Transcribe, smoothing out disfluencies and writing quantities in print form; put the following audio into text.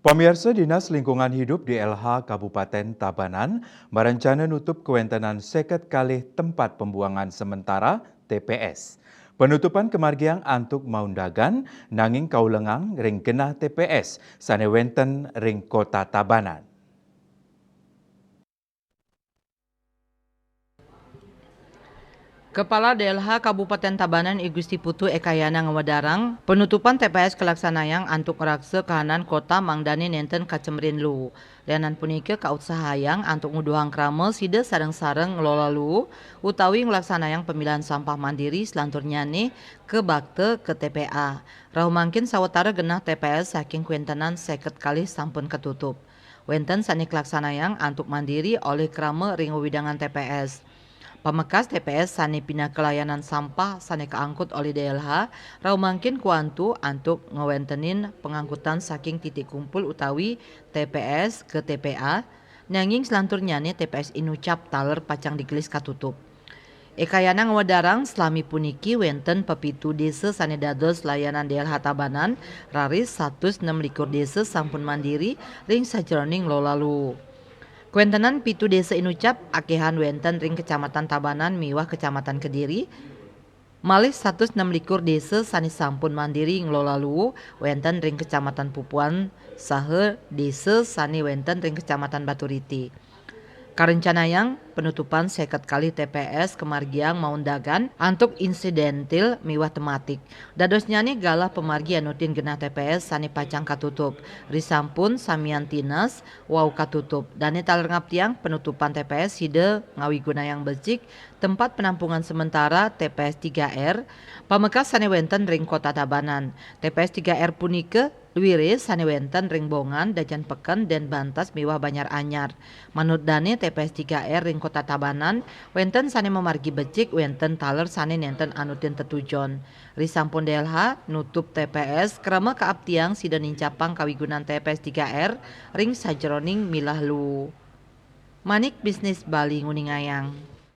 Pemirsa Dinas Lingkungan Hidup di LH Kabupaten Tabanan berencana nutup kewentenan seket kalih tempat pembuangan sementara TPS. Penutupan kemargian antuk maundagan nanging kaulengang ring genah TPS sanewenten ring kota Tabanan. Kepala DLH Kabupaten Tabanan I Gusti Putu Ekayana ngawadarang penutupan TPS kelaksanayang antuk rakse kahanan kota Mangdani nenten kacemrin lu. Lianan punike kautsahayang antuk nguduhang krame side sareng-sareng ngelola lu utawi ngelaksanayang pemilihan sampah mandiri selanturnya nih ke bakte ke TPA. Rahu mangkin sawetara genah TPS saking kuentenan seket kali sampun ketutup. Wenten sani kelaksanayang antuk mandiri oleh krame ring widangan TPS. Pamekas TPS sani pindah kelayanan sampah sani keangkut oleh DLH rau mangkin kuantu antuk ngewentenin pengangkutan saking titik kumpul utawi TPS ke TPA nanging selanturnya nih TPS inucap taler pacang digelis katutup. Ekayana ngawadarang selami puniki wenten pepitu desa sani dados layanan DLH Tabanan raris 106 likur desa sampun mandiri ring sajroning lo lalu. Kuentenan pitu desa inucap akehan wenten ring kecamatan Tabanan miwah kecamatan Kediri malih 106 likur desa sani sampun mandiri ngelola luwu wenten ring kecamatan Pupuan sahe desa sani wenten ring kecamatan Baturiti. Karencanayang penutupan seket kali TPS kemargiang maundagan antuk insidentil miwah tematik. Dadosnya nih galah pemargi anutin genah TPS sani pacang katutup. Risampun samian tinas wau katutup. Dani taler ngaptiang penutupan TPS hide ngawi gunayang becik tempat penampungan sementara TPS 3R pamekas sani wenten ring kota Tabanan. TPS 3R punike Luwire sani wenten ring Bongan, Dajan Peken, dan Bantas miwah Banyar Anyar. Manut dane TPS 3R ring kota Tabanan, wenten sani memargi becik, wenten taler sani nenten anutin tetujon. Risampun DLH nutup TPS krama kaaptiang sida nincapang kawigunan TPS 3R ring sajroning milah lu. Manik bisnis Bali nguningayang.